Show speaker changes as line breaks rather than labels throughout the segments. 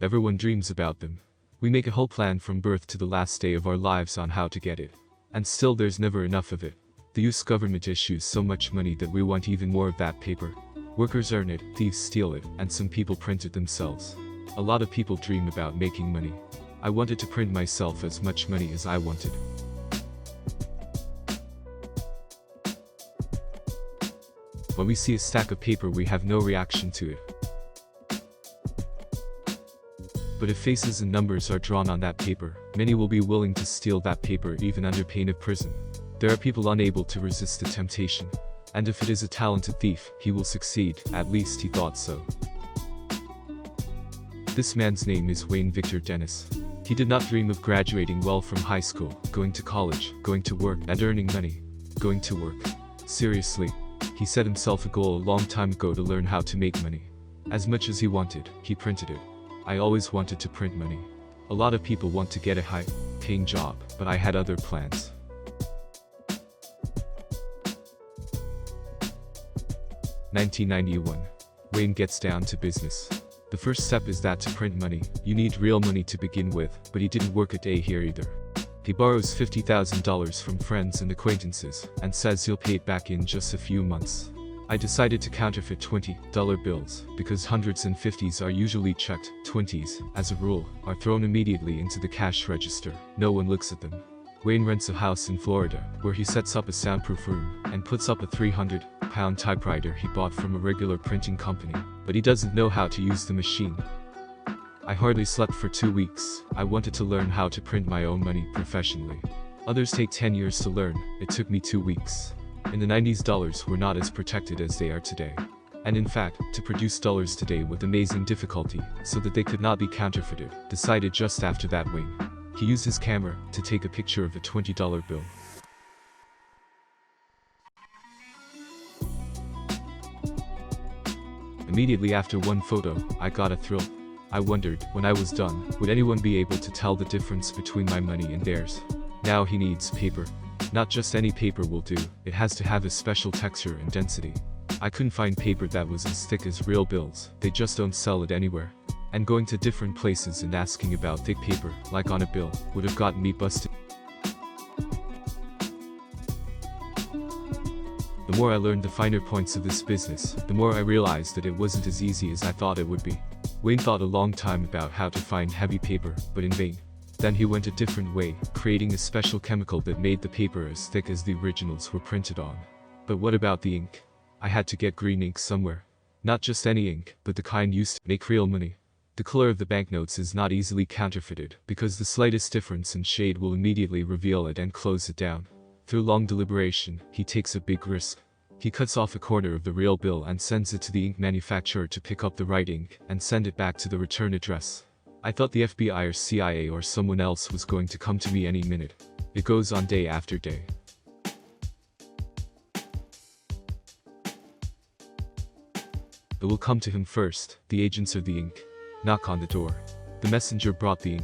Everyone dreams about them. We make a whole plan from birth to the last day of our lives on how to get it. And still there's never enough of it. The US government issues so much money that we want even more of that paper. Workers earn it, thieves steal it, and some people print it themselves. A lot of people dream about making money. I wanted to print myself as much money as I wanted. When we see a stack of paper, we have no reaction to it. But if faces and numbers are drawn on that paper, many will be willing to steal that paper even under pain of prison. There are people unable to resist the temptation. And if it is a talented thief, he will succeed, at least he thought so. This man's name is Wayne Victor Dennis. He did not dream of graduating well from high school, going to college, going to work, and earning money. Going to work. Seriously. He set himself a goal a long time ago to learn how to make money. As much as he wanted, he printed it. I always wanted to print money. A lot of people want to get a high-paying job, but I had other plans. (1991). Wayne gets down to business. The first step is that to print money, you need real money to begin with, but he didn't work a day here either. He borrows $50,000 from friends and acquaintances, and says he'll pay it back in just a few months. I decided to counterfeit $20 bills, because hundreds and fifties are usually checked. 20s, as a rule, are thrown immediately into the cash register. No one looks at them. Wayne rents a house in Florida, where he sets up a soundproof room, and puts up a 300-pound typewriter he bought from a regular printing company. But he doesn't know how to use the machine. I hardly slept for 2 weeks. I wanted to learn how to print my own money professionally. Others take 10 years to learn. It took me 2 weeks. In the 90s, dollars were not as protected as they are today. And in fact, to produce dollars today with amazing difficulty, so that they could not be counterfeited, decided just after that Wayne. He used his camera to take a picture of a $20 bill. Immediately after one photo, I got a thrill. I wondered, when I was done, would anyone be able to tell the difference between my money and theirs? Now he needs paper. Not just any paper will do, it has to have a special texture and density. I couldn't find paper that was as thick as real bills, they just don't sell it anywhere. And going to different places and asking about thick paper, like on a bill, would have gotten me busted. The more I learned the finer points of this business, the more I realized that it wasn't as easy as I thought it would be. Wayne thought a long time about how to find heavy paper, but in vain. Then he went a different way, creating a special chemical that made the paper as thick as the originals were printed on. But what about the ink? I had to get green ink somewhere. Not just any ink, but the kind used to make real money. The color of the banknotes is not easily counterfeited, because the slightest difference in shade will immediately reveal it and close it down. Through long deliberation, he takes a big risk. He cuts off a corner of the real bill and sends it to the ink manufacturer to pick up the right ink and send it back to the return address. I thought the FBI or CIA or someone else was going to come to me any minute. It goes on day after day. It will come to him first, the agents or the ink. Knock on the door. The messenger brought the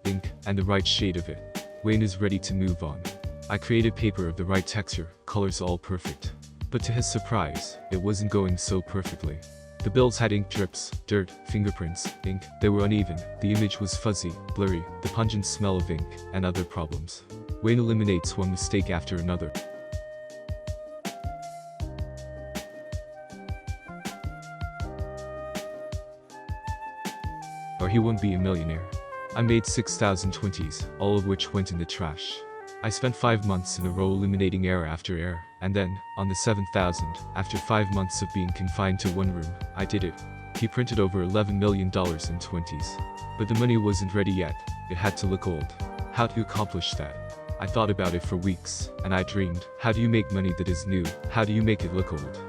ink, and the right shade of it. Wayne is ready to move on. I created paper of the right texture, colors all perfect. But to his surprise, it wasn't going so perfectly. The bills had ink drips, dirt, fingerprints, ink. They were uneven, the image was fuzzy, blurry, the pungent smell of ink, and other problems. Wayne eliminates one mistake after another. Or he wouldn't be a millionaire. I made 6,000 20s, all of which went in the trash. I spent 5 months in a row eliminating error after error, and then, on the 7,000th, after 5 months of being confined to one room, I did it. He printed over $11 million in 20s. But the money wasn't ready yet, it had to look old. How to accomplish that? I thought about it for weeks, and I dreamed, how do you make money that is new? How do you make it look old?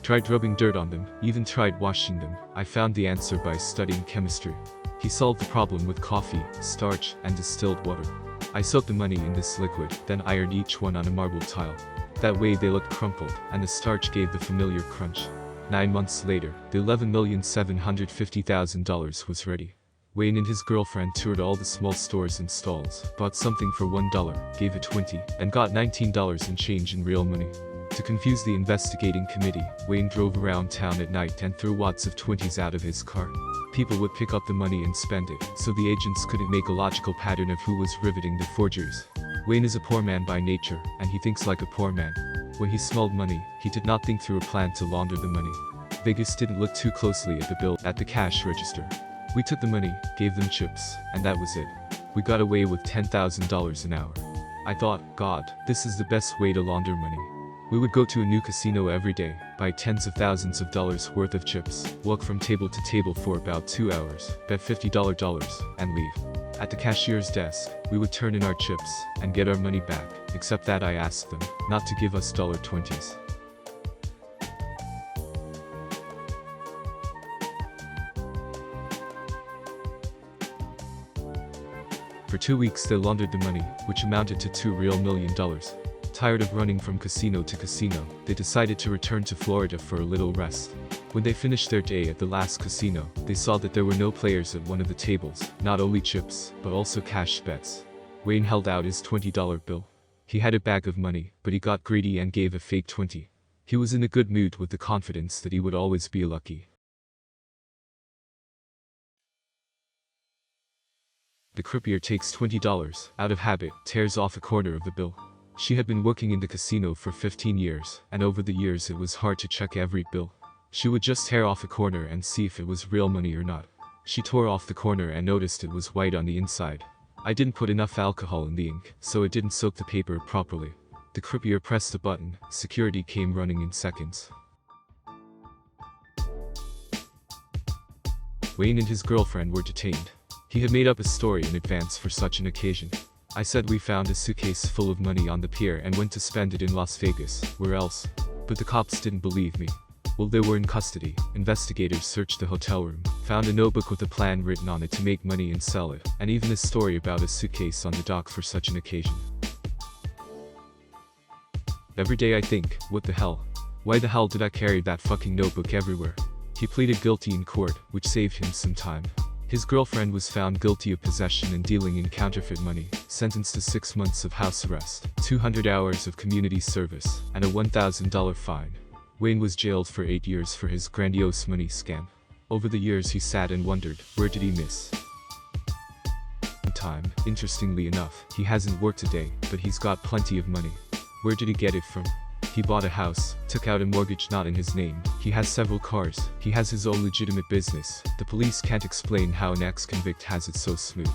Tried rubbing dirt on them, even tried washing them. I found the answer by studying chemistry. He solved the problem with coffee, starch, and distilled water. I soaked the money in this liquid, then ironed each one on a marble tile. That way they looked crumpled, and the starch gave the familiar crunch. 9 months later, the $11,750,000 was ready. Wayne and his girlfriend toured all the small stores and stalls, bought something for $1, gave it 20, and got $19 in change in real money. To confuse the investigating committee, Wayne drove around town at night and threw wads of 20s out of his car. People would pick up the money and spend it, so the agents couldn't make a logical pattern of who was riveting the forgeries. Wayne is a poor man by nature, and he thinks like a poor man. When he smelled money, he did not think through a plan to launder the money. Vegas didn't look too closely at the bill at the cash register. We took the money, gave them chips, and that was it. We got away with $10,000 an hour. I thought, God, this is the best way to launder money. We would go to a new casino every day, buy tens of thousands of dollars worth of chips, walk from table to table for about 2 hours, bet $50, and leave. At the cashier's desk, we would turn in our chips and get our money back, except that I asked them not to give us $20s. For 2 weeks they laundered the money, which amounted to $2 real million. Tired of running from casino to casino, they decided to return to Florida for a little rest. When they finished their day at the last casino, they saw that there were no players at one of the tables, not only chips, but also cash bets. Wayne held out his $20 bill. He had a bag of money, but he got greedy and gave a fake 20. He was in a good mood with the confidence that he would always be lucky. The croupier takes $20, out of habit, tears off a corner of the bill. She had been working in the casino for 15 years, and over the years it was hard to check every bill. She would just tear off a corner and see if it was real money or not. She tore off the corner and noticed it was white on the inside. I didn't put enough alcohol in the ink, so it didn't soak the paper properly. The croupier pressed a button, security came running in seconds. Wayne and his girlfriend were detained. He had made up a story in advance for such an occasion. I said we found a suitcase full of money on the pier and went to spend it in Las Vegas, where else? But the cops didn't believe me. While they were in custody, investigators searched the hotel room, found a notebook with a plan written on it to make money and sell it, and even a story about a suitcase on the dock for such an occasion. Every day I think, what the hell? Why the hell did I carry that fucking notebook everywhere? He pleaded guilty in court, which saved him some time. His girlfriend was found guilty of possession and dealing in counterfeit money, sentenced to 6 months of house arrest, 200 hours of community service, and a $1,000 fine. Wayne was jailed for 8 years for his grandiose money scam. Over the years he sat and wondered, where did he miss time? Interestingly illegitimate. He hasn't worked a day, but he's got plenty of money. Where did he get it from? He bought a house, took out a mortgage not in his name, he has several cars, he has his own legitimate business. The police can't explain how an ex-convict has it so smooth.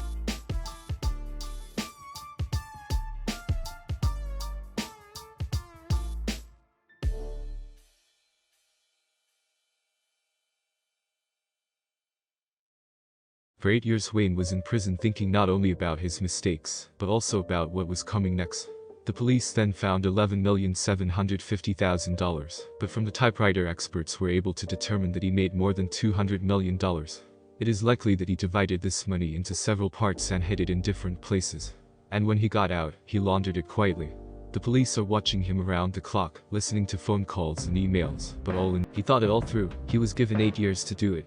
For 8 years Wayne was in prison thinking not only about his mistakes, but also about what was coming next. The police then found $11,750,000, but from the typewriter experts were able to determine that he made more than $200 million. It is likely that he divided this money into several parts and hid it in different places. And when he got out, he laundered it quietly. The police are watching him around the clock, listening to phone calls and emails, but he thought it all through. He was given 8 years to do it.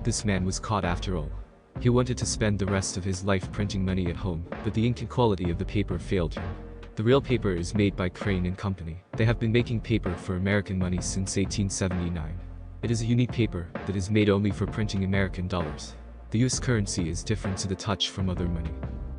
This man was caught after all. He wanted to spend the rest of his life printing money at home, but the ink and quality of the paper failed him. The real paper is made by Crane and Company. They have been making paper for American money since 1879. It is a unique paper that is made only for printing American dollars. The US currency is different to the touch from other money.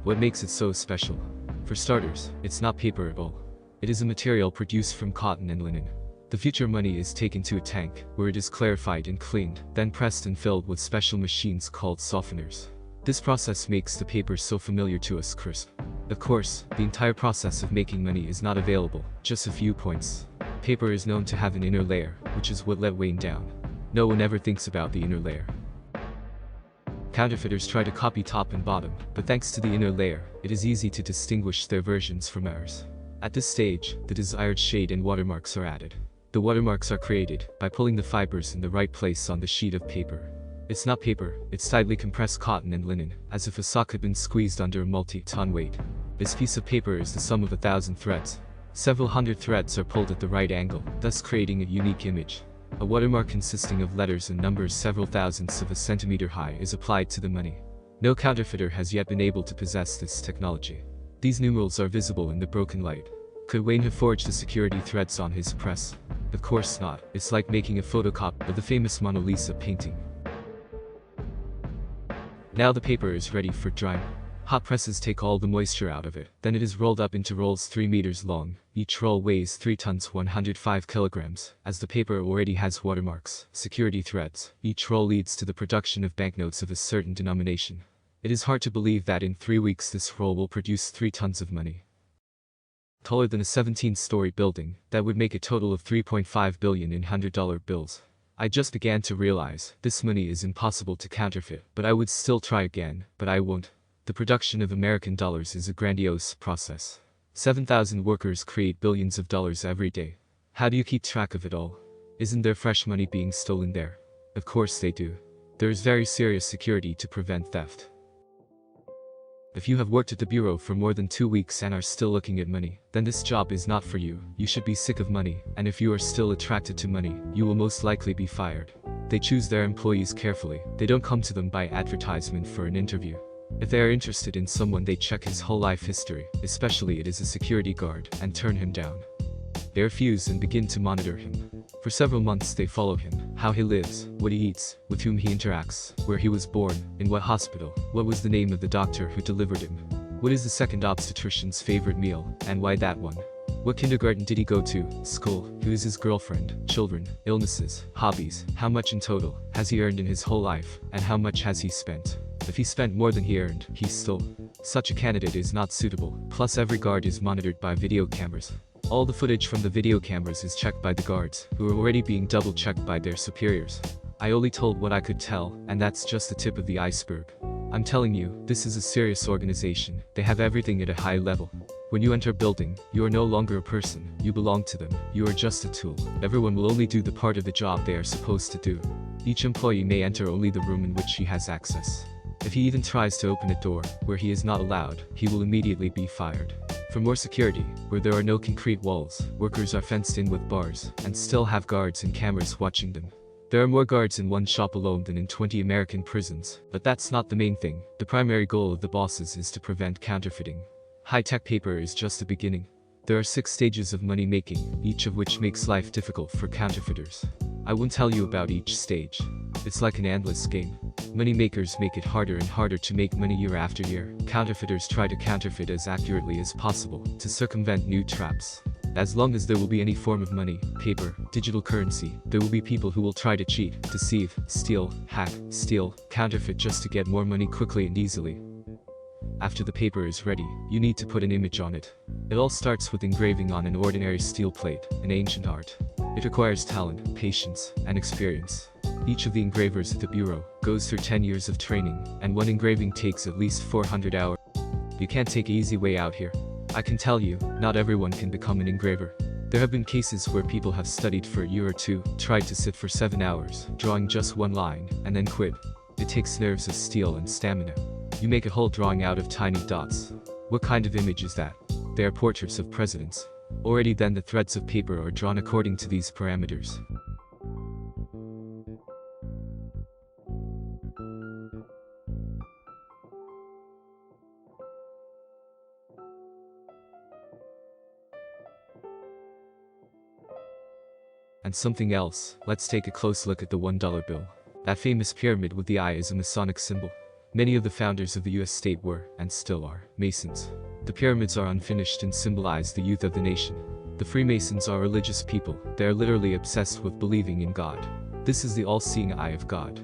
What makes it so special? For starters, it's not paper at all. It is a material produced from cotton and linen. The future money is taken to a tank, where it is clarified and cleaned, then pressed and filled with special machines called softeners. This process makes the paper so familiar to us crisp. Of course, the entire process of making money is not available, just a few points. Paper is known to have an inner layer, which is what let Wayne down. No one ever thinks about the inner layer. Counterfeiters try to copy top and bottom, but thanks to the inner layer, it is easy to distinguish their versions from ours. At this stage, the desired shade and watermarks are added. The watermarks are created by pulling the fibers in the right place on the sheet of paper. It's not paper, it's tightly compressed cotton and linen, as if a sock had been squeezed under a multi-ton weight. This piece of paper is the sum of 1,000 threads. Several hundred threads are pulled at the right angle, thus creating a unique image. A watermark consisting of letters and numbers several thousandths of a centimeter high is applied to the money. No counterfeiter has yet been able to possess this technology. These numerals are visible in the broken light. Could Wayne have forged the security threads on his press? Of course not. It's like making a photocopy of the famous Mona Lisa painting. Now the paper is ready for drying. Hot presses take all the moisture out of it. Then it is rolled up into rolls 3 meters long. Each roll weighs 3 tons 105 kilograms. As the paper already has watermarks, security threads, each roll leads to the production of banknotes of a certain denomination. It is hard to believe that in 3 weeks this roll will produce 3 tons of money. Taller than a 17-story building, that would make a total of $3.5 billion in $100 bills. I just began to realize, this money is impossible to counterfeit, but I would still try again, but I won't. The production of American dollars is a grandiose process. 7,000 workers create billions of dollars every day. How do you keep track of it all? Isn't there fresh money being stolen there? Of course they do. There is very serious security to prevent theft. If you have worked at the bureau for more than 2 weeks and are still looking at money, then this job is not for you. You should be sick of money, and if you are still attracted to money, you will most likely be fired. They choose their employees carefully. They don't come to them by advertisement for an interview. If they are interested in someone, they check his whole life history, especially it is a security guard, and turn him down. They refuse and begin to monitor him. For several months they follow him, how he lives, what he eats, with whom he interacts, where he was born, in what hospital, what was the name of the doctor who delivered him, what is the second obstetrician's favorite meal, and why that one. What kindergarten did he go to, school, who is his girlfriend, children, illnesses, hobbies, how much in total has he earned in his whole life, and how much has he spent. If he spent more than he earned, he stole. Such a candidate is not suitable, plus every guard is monitored by video cameras. All the footage from the video cameras is checked by the guards, who are already being double-checked by their superiors. I only told what I could tell, and that's just the tip of the iceberg. I'm telling you, this is a serious organization. They have everything at a high level. When you enter a building, you are no longer a person, you belong to them, you are just a tool. Everyone will only do the part of the job they are supposed to do. Each employee may enter only the room in which he has access. If he even tries to open a door, where he is not allowed, he will immediately be fired. For more security, where there are no concrete walls, workers are fenced in with bars, and still have guards and cameras watching them. There are more guards in one shop alone than in 20 American prisons, but that's not the main thing. The primary goal of the bosses is to prevent counterfeiting. High-tech paper is just the beginning. There are 6 stages of money making, each of which makes life difficult for counterfeiters. I won't tell you about each stage. It's like an endless game. Money makers make it harder and harder to make money year after year. Counterfeiters try to counterfeit as accurately as possible, to circumvent new traps. As long as there will be any form of money, paper, digital currency, there will be people who will try to cheat, deceive, steal, hack, steal, counterfeit just to get more money quickly and easily. After the paper is ready, you need to put an image on it. It all starts with engraving on an ordinary steel plate, an ancient art. It requires talent, patience, and experience. Each of the engravers at the bureau goes through 10 years of training, and one engraving takes at least 400 hours. You can't take an easy way out here. I can tell you, not everyone can become an engraver. There have been cases where people have studied for a year or two, tried to sit for 7 hours, drawing just one line, and then quit. It takes nerves of steel and stamina. You make a whole drawing out of tiny dots. What kind of image is that? They are portraits of presidents. Already then the threads of paper are drawn according to these parameters. And something else, let's take a close look at the $1 bill. That famous pyramid with the eye is a Masonic symbol. Many of the founders of the US state were, and still are, Masons. The pyramids are unfinished and symbolize the youth of the nation. The Freemasons are religious people. They are literally obsessed with believing in God. This is the all-seeing eye of God.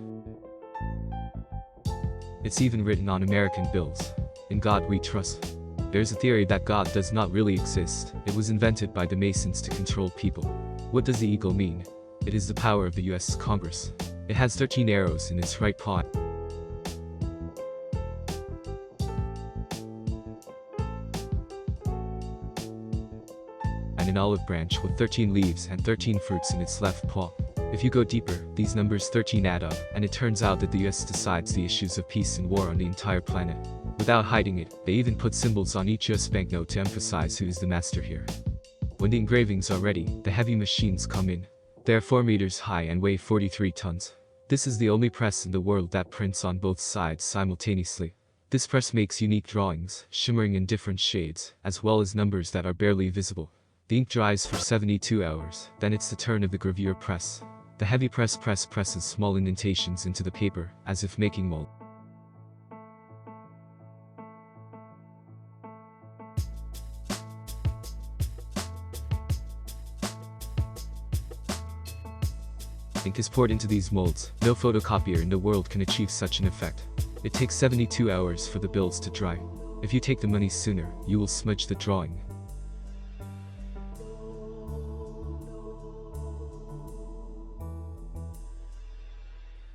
It's even written on American bills. In God we trust. There's a theory that God does not really exist. It was invented by the Masons to control people. What does the eagle mean? It is the power of the US Congress. It has 13 arrows in its right paw. And an olive branch with 13 leaves and 13 fruits in its left paw. If you go deeper, these numbers 13 add up, and it turns out that the US decides the issues of peace and war on the entire planet. Without hiding it, they even put symbols on each US banknote to emphasize who is the master here. When the engravings are ready, the heavy machines come in. They are 4 meters high and weigh 43 tons. This is the only press in the world that prints on both sides simultaneously. This press makes unique drawings, shimmering in different shades, as well as numbers that are barely visible. The ink dries for 72 hours, then it's the turn of the gravure press. The heavy press presses small indentations into the paper, as if making mold. Ink is poured into these molds. No photocopier in the world can achieve such an effect. It takes 72 hours for the bills to dry. If you take the money sooner, you will smudge the drawing.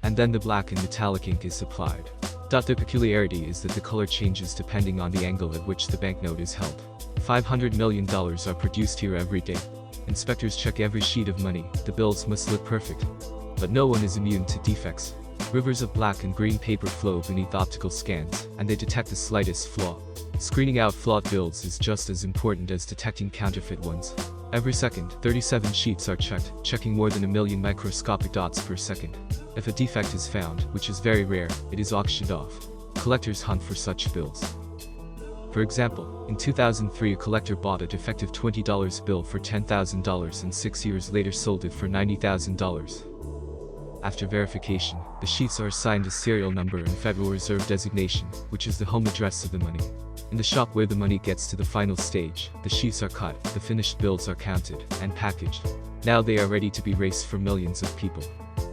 And then the black and metallic ink is applied. The peculiarity is that the color changes depending on the angle at which the banknote is held. $500 million are produced here every day. Inspectors check every sheet of money. The bills must look perfect. But no one is immune to defects. Rivers of black and green paper flow beneath optical scans, and they detect the slightest flaw. Screening out flawed bills is just as important as detecting counterfeit ones. Every second, 37 sheets are checked, checking more than 1 million microscopic dots per second. If a defect is found, which is very rare, it is auctioned off. Collectors hunt for such bills. For example, in 2003 a collector bought a defective $20 bill for $10,000 and 6 years later sold it for $90,000. After verification, the sheets are assigned a serial number and Federal Reserve designation, which is the home address of the money. In the shop where the money gets to the final stage, the sheets are cut, the finished bills are counted, and packaged. Now they are ready to be raced for millions of people.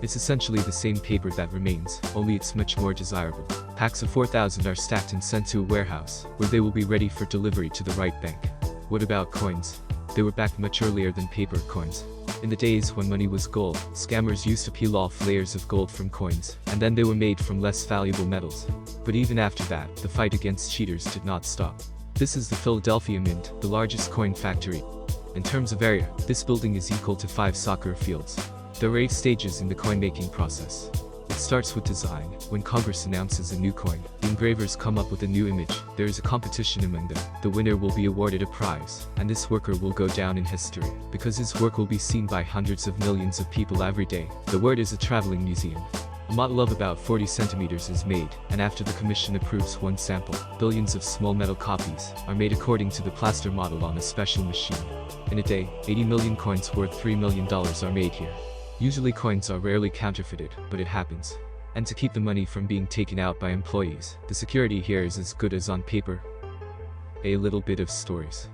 It's essentially the same paper that remains, only it's much more desirable. Packs of 4,000 are stacked and sent to a warehouse, where they will be ready for delivery to the right bank. What about coins? They were backed much earlier than paper coins. In the days when money was gold, scammers used to peel off layers of gold from coins, and then they were made from less valuable metals. But even after that, the fight against cheaters did not stop. This is the Philadelphia Mint, the largest coin factory. In terms of area, this building is equal to 5 soccer fields. There are 8 stages in the coin-making process. It starts with design. When Congress announces a new coin, the engravers come up with a new image. There is a competition among them. The winner will be awarded a prize, and this worker will go down in history, because his work will be seen by hundreds of millions of people every day. The word is a traveling museum. A model of about 40 centimeters is made, and after the commission approves one sample, billions of small metal copies are made according to the plaster model on a special machine. In a day, 80 million coins worth $3 million are made here. Usually coins are rarely counterfeited, but it happens. And to keep the money from being taken out by employees, the security here is as good as on paper. A little bit of stories.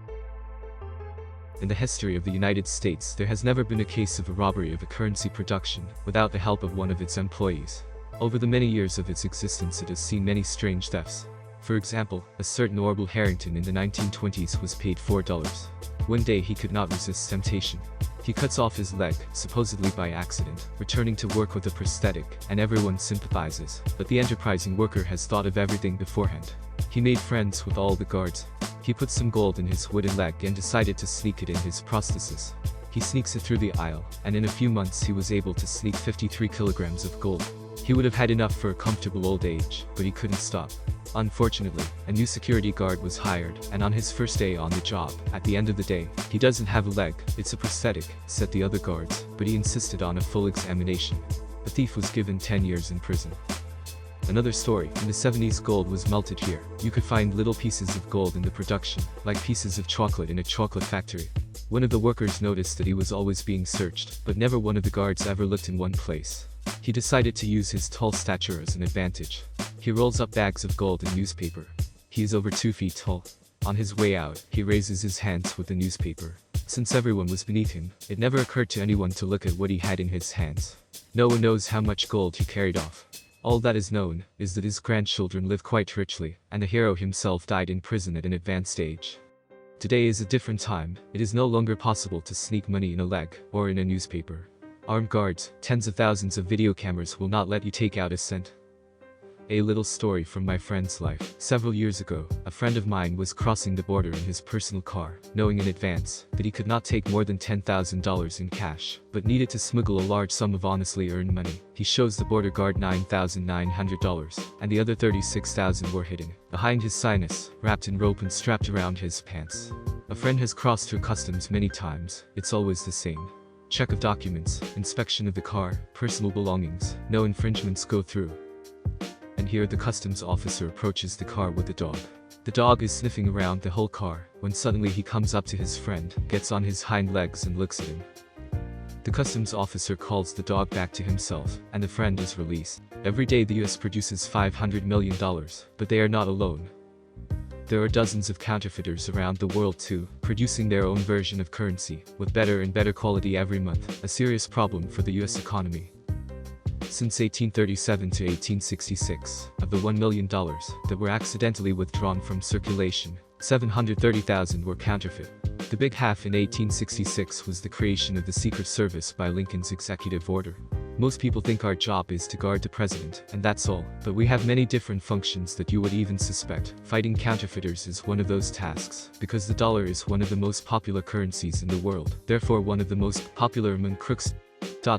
In the history of the United States, there has never been a case of a robbery of a currency production without the help of one of its employees. Over the many years of its existence, it has seen many strange thefts. For example, a certain Orville Harrington in the 1920s was paid $4. One day he could not resist temptation. He cuts off his leg, supposedly by accident, returning to work with a prosthetic, and everyone sympathizes. But the enterprising worker has thought of everything beforehand. He made friends with all the guards. He put some gold in his wooden leg and decided to sneak it in his prosthesis. He sneaks it through the aisle, and in a few months he was able to sneak 53 kilograms of gold. He would have had enough for a comfortable old age, but he couldn't stop. Unfortunately, a new security guard was hired, and on his first day on the job, at the end of the day, he doesn't have a leg, it's a prosthetic, said the other guards, but he insisted on a full examination. The thief was given 10 years in prison. Another story, in the 70s gold was melted here. You could find little pieces of gold in the production, like pieces of chocolate in a chocolate factory. One of the workers noticed that he was always being searched, but never one of the guards ever looked in one place. He decided to use his tall stature as an advantage. He rolls up bags of gold in newspaper. He is over 2 feet tall. On his way out, he raises his hands with the newspaper. Since everyone was beneath him, it never occurred to anyone to look at what he had in his hands. No one knows how much gold he carried off. All that is known is that his grandchildren live quite richly, and the hero himself died in prison at an advanced age. Today is a different time. It is no longer possible to sneak money in a leg or in a newspaper. Armed guards, tens of thousands of video cameras will not let you take out a cent. A little story from my friend's life. Several years ago, a friend of mine was crossing the border in his personal car, knowing in advance that he could not take more than $10,000 in cash, but needed to smuggle a large sum of honestly earned money. He shows the border guard $9,900, and the other $36,000 were hidden behind his sinus, wrapped in rope and strapped around his pants. A friend has crossed through customs many times. It's always the same. check of documents, inspection of the car, personal belongings, no infringements go through. And here the customs officer approaches the car with the dog. The dog is sniffing around the whole car, when suddenly he comes up to his friend, gets on his hind legs and looks at him. The customs officer calls the dog back to himself, and the friend is released. Every day the US produces $500 million, but they are not alone. There are dozens of counterfeiters around the world too, producing their own version of currency, with better and better quality every month, a serious problem for the US economy. Since 1837 to 1866, of the $1 million that were accidentally withdrawn from circulation, 730,000 were counterfeit. The big half in 1866 was the creation of the Secret Service by Lincoln's executive order. Most people think our job is to guard the president, and that's all, but we have many different functions that you would even suspect. Fighting counterfeiters is one of those tasks, because the dollar is one of the most popular currencies in the world, therefore one of the most popular among crooks.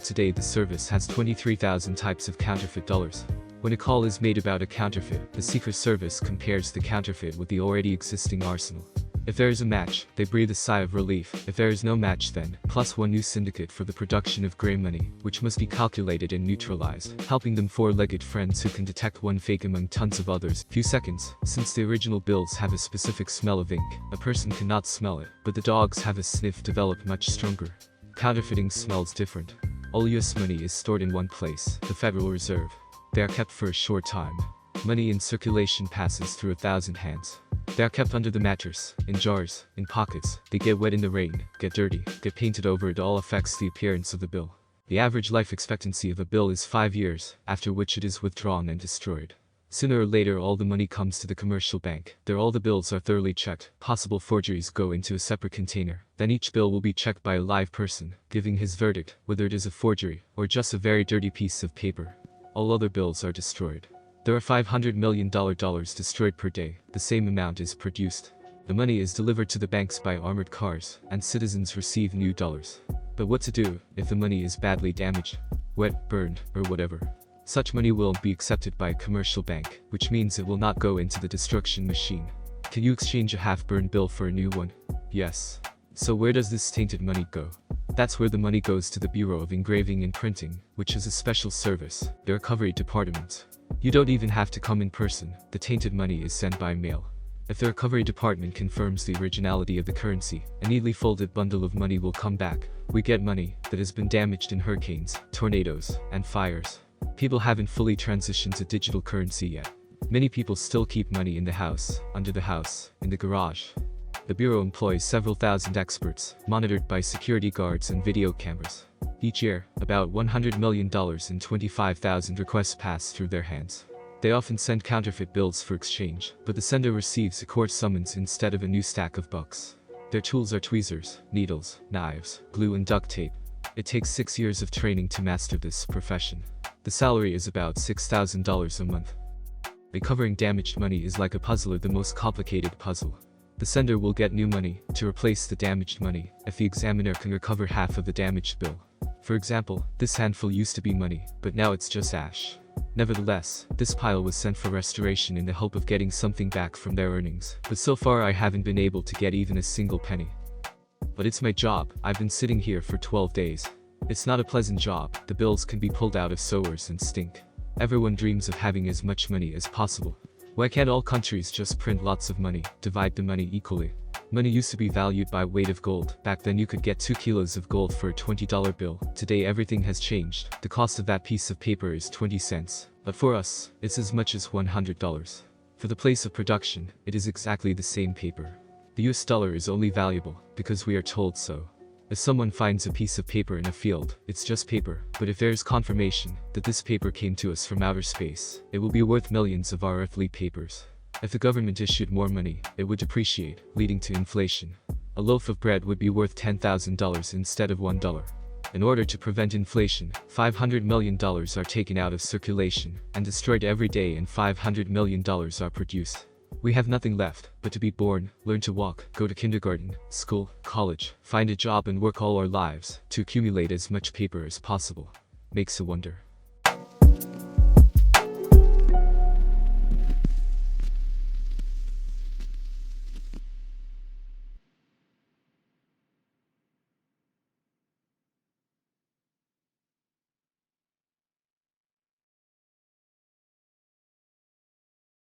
Today the service has 23,000 types of counterfeit dollars. When a call is made about a counterfeit, the Secret Service compares the counterfeit with the already existing arsenal. If there is a match, they breathe a sigh of relief. If there is no match, then plus one new syndicate for the production of grey money, which must be calculated and neutralized, helping them four-legged friends who can detect one fake among tons of others. Few seconds. Since the original bills have a specific smell of ink, a person cannot smell it, but the dogs have a sniff developed much stronger. Counterfeiting smells different. All US money is stored in one place, the Federal Reserve. They are kept for a short time. Money in circulation passes through 1,000 hands. They are kept under the mattress, in jars, in pockets. They get wet in the rain, get dirty, get painted over. It all affects the appearance of the bill. The average life expectancy of a bill is 5 years, after which it is withdrawn and destroyed. Sooner or later all the money comes to the commercial bank. There all the bills are thoroughly checked. Possible forgeries go into a separate container. Then each bill will be checked by a live person, giving his verdict, whether it is a forgery, or just a very dirty piece of paper. All other bills are destroyed. There are $500 million destroyed per day. The same amount is produced. The money is delivered to the banks by armored cars, and citizens receive new dollars. But what to do if the money is badly damaged, wet, burned, or whatever? Such money will be accepted by a commercial bank, which means it will not go into the destruction machine. Can you exchange a half-burned bill for a new one? Yes. So where does this tainted money go? That's where the money goes, to the Bureau of Engraving and Printing, which is a special service, the recovery department. You don't even have to come in person. The tainted money is sent by mail. If the recovery department confirms the originality of the currency, a neatly folded bundle of money will come back. We get money that has been damaged in hurricanes, tornadoes, and fires. People haven't fully transitioned to digital currency yet. Many people still keep money in the house, under the house, in the garage. The Bureau employs several thousand experts, monitored by security guards and video cameras. Each year, about $100 million and 25,000 requests pass through their hands. They often send counterfeit bills for exchange, but the sender receives a court summons instead of a new stack of bucks. Their tools are tweezers, needles, knives, glue and duct tape. It takes 6 years of training to master this profession. The salary is about $6,000 a month. Recovering damaged money is like a puzzler, the most complicated puzzle. The sender will get new money to replace the damaged money if the examiner can recover half of the damaged bill. For example, this handful used to be money, but now it's just ash. Nevertheless, this pile was sent for restoration in the hope of getting something back from their earnings, but so far I haven't been able to get even a single penny. But it's my job. I've been sitting here for 12 days. It's not a pleasant job. The bills can be pulled out of sewers and stink. Everyone dreams of having as much money as possible. Why can't all countries just print lots of money, divide the money equally? Money used to be valued by weight of gold. Back then you could get 2 kilos of gold for a $20 bill. Today everything has changed. The cost of that piece of paper is 20 cents. But for us, it's as much as $100. For the place of production, it is exactly the same paper. The US dollar is only valuable because we are told so. If someone finds a piece of paper in a field, it's just paper, but if there is confirmation that this paper came to us from outer space, it will be worth millions of our earthly papers. If the government issued more money, it would depreciate, leading to inflation. A loaf of bread would be worth $10,000 instead of $1. In order to prevent inflation, $500 million are taken out of circulation and destroyed every day, and $500 million are produced. We have nothing left but to be born, learn to walk, go to kindergarten, school, college, find a job and work all our lives to accumulate as much paper as possible. Makes a wonder.